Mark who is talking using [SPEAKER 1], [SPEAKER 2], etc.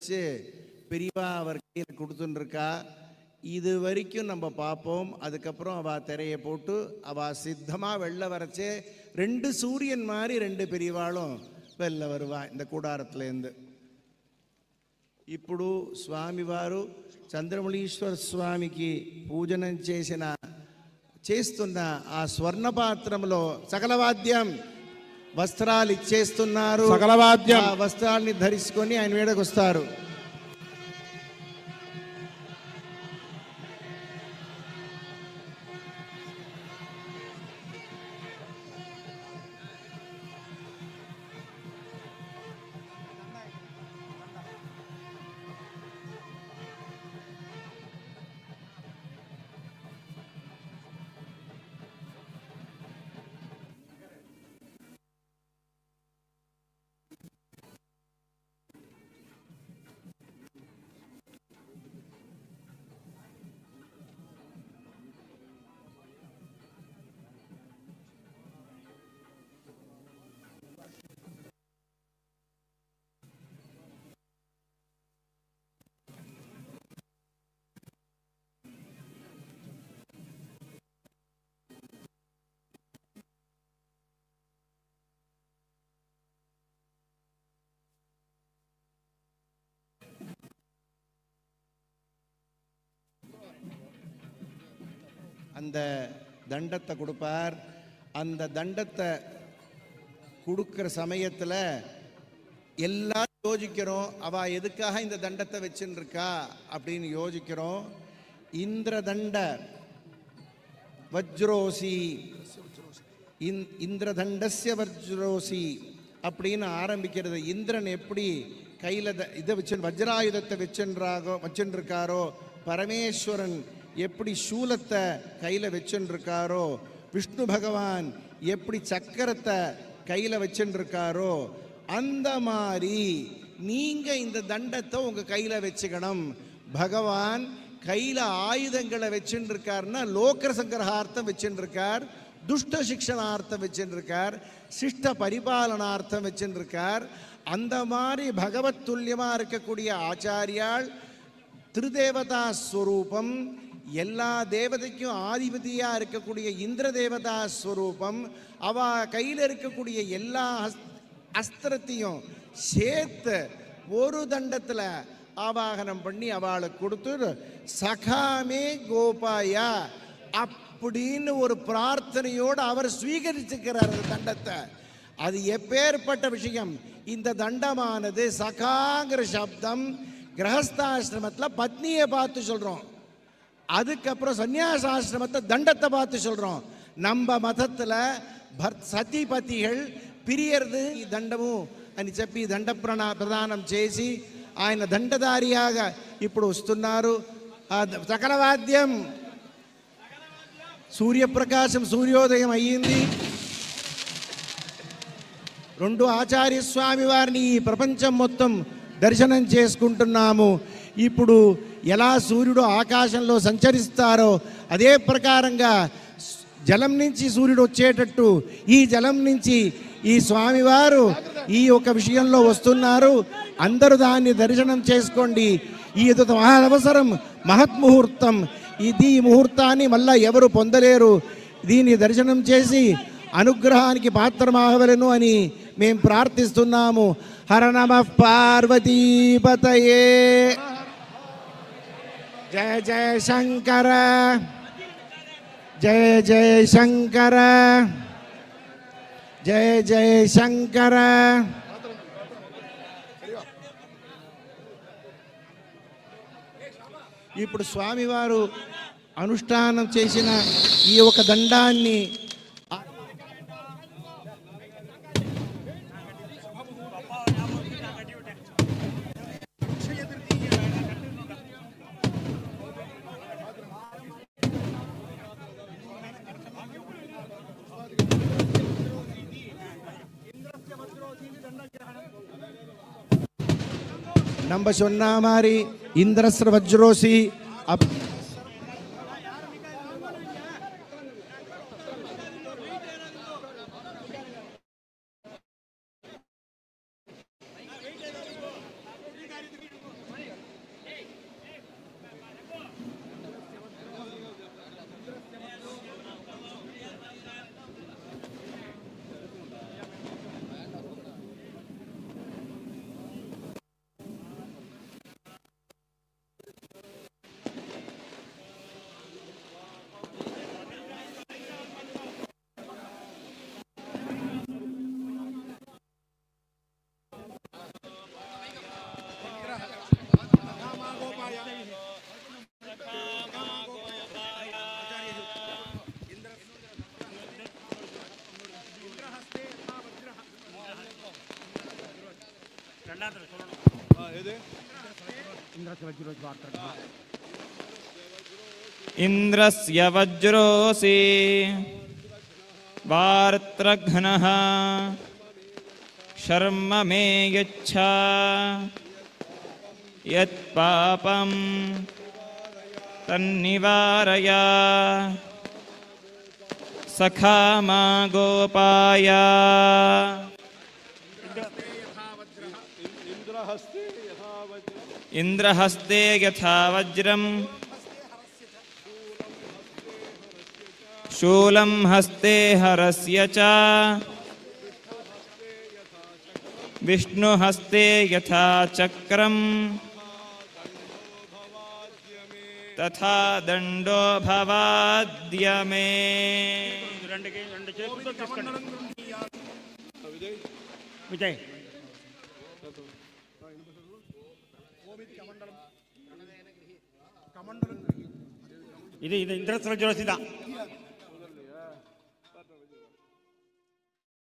[SPEAKER 1] வச்சு பெரியவா அவர் கையில் கொடுத்துட்டுருக்கா. இது வரைக்கும் நம்ம பார்ப்போம். அதுக்கப்புறம் அவள் திரையை போட்டு அவள் சித்தமாக வெளில வரச்சே 2 சூரியன் மாதிரி 2 பெரியவாளும் வெளில வருவா இந்த கூடாரத்துலேருந்து. ఇప్పుడు స్వామివారు చంద్రమౌళీశ్వర స్వామికి పూజనం చేస్తున్న ఆ స్వర్ణ పాత్రంలో సకలవాద్యం వస్త్రాలు ఇచ్చేస్తున్నారు. సకలవాద్యం వస్త్రాల్ని ధరించుకొని ఆయన వేడకు వస్తారు. அந்த தண்டத்தை கொடுப்பார். அந்த தண்டத்தை கொடுக்குற சமயத்தில் எல்லாரும் யோசிக்கிறோம், அவள் எதுக்காக இந்த தண்டத்தை வச்சுன்னு இருக்கா அப்படின்னு யோசிக்கிறோம். இந்திரதண்ட வஜ்ரோசி இந்திரதண்டஸ்ய வஜ்ரோசி அப்படின்னு ஆரம்பிக்கிறது. இந்திரன் எப்படி கையில் இதை வச்சு வஜ்ராயுதத்தை வச்சுருக்காரோ, பரமேஸ்வரன் எப்படி சூலத்தை கையில் வச்சுருக்காரோ, விஷ்ணு பகவான் எப்படி சக்கரத்தை கையில் வச்சுருக்காரோ, அந்த மாதிரி நீங்கள் இந்த தண்டத்தை உங்கள் கையில் வச்சுக்கணும். பகவான் கையில் ஆயுதங்களை வச்சுருக்காருன்னா லோக சங்கிரகார்த்தம் வச்சுருக்கார், துஷ்ட சிக்ஷனார்த்தம் வச்சுருக்கார், சிஷ்ட பரிபாலனார்த்தம் வச்சுருக்கார். அந்த மாதிரி பகவத் துல்லியமாக இருக்கக்கூடிய ஆச்சாரியால் திருதேவதா ஸ்வரூபம், எல்லா தேவதைக்கும் ஆதிபதியாக இருக்கக்கூடிய இந்திர தேவதா ஸ்வரூபம், அவ கையில் இருக்கக்கூடிய எல்லா அஸ்திரத்தையும் சேர்த்து ஒரு தண்டத்தில் ஆவாகனம் பண்ணி அவளுக்கு கொடுத்து சகாமே கோபாயா அப்படின்னு ஒரு பிரார்த்தனையோடு அவர் ஸ்வீகரிச்சுக்கிறார் அந்த தண்டத்தை. அது எப்பேற்பட்ட விஷயம்! இந்த தண்டமானது சகாங்கிற சப்தம் கிரகஸ்தாசிரமத்தில் பத்னியை பார்த்து சொல்கிறோம், அதுக்கப்புறம் சன்னியாசாசிரமத்தை தண்டத்தை பார்த்து சொல்கிறோம். நம்ம మతத்தில் సతీపతిகள் పిరియర్ది ఈ దండము అని చెప్పి దండ ప్రదానం చేసి ఆయన దండధారియాగా ఇప్పుడు వస్తున్నారు. సకల వాద్యం సూర్యప్రకాశం సూర్యోదయం అయ్యింది. 2 ఆచార్య స్వామి వారిని ఈ ప్రపంచం మొత్తం దర్శనం చేసుకుంటున్నాము. ఇప్పుడు ఎలా సూర్యుడు ఆకాశంలో సంచరిస్తారో అదే ప్రకారంగా జలం నుంచి సూర్యుడు వచ్చేటట్టు ఈ జలం నుంచి ఈ స్వామివారు ఈ ఒక విషయంలో వస్తున్నారు. అందరూ దాన్ని దర్శనం చేసుకోండి. ఈ మహావసరం మహత్ముహూర్తం. ఈ ముహూర్తాన్ని మళ్ళా ఎవరు పొందలేరు. దీన్ని దర్శనం చేసి అనుగ్రహానికి పాత్రమాగవలను అని మేము ప్రార్థిస్తున్నాము. హర నమః పార్వతీపతయే. జయ జయ శంకర, జయ జయ శంకర, జయ జయ శంకర. ఇప్పుడు స్వామివారు అనుష్ఠానం చేసిన ఈ ఒక దండాన్ని நம்ம சொன்ன மாதிரி இந்திரஸ்ர வஜ்ரோசி
[SPEAKER 2] इन्द्रस्य वज्रोऽसि वार्त्रघ्नः शर्म मे यच्छा यत्पापं तन्निवारय सखा मा गोपाय इन्द्रहस्ते यथा वज्रं शूलं हस्ते हरस्य च विष्णुहस्ते यथा चक्रं तथा दंडो भवाद्य मे।
[SPEAKER 3] విజయ్ ఇది ఇంద్రస్వజ్రోసిదా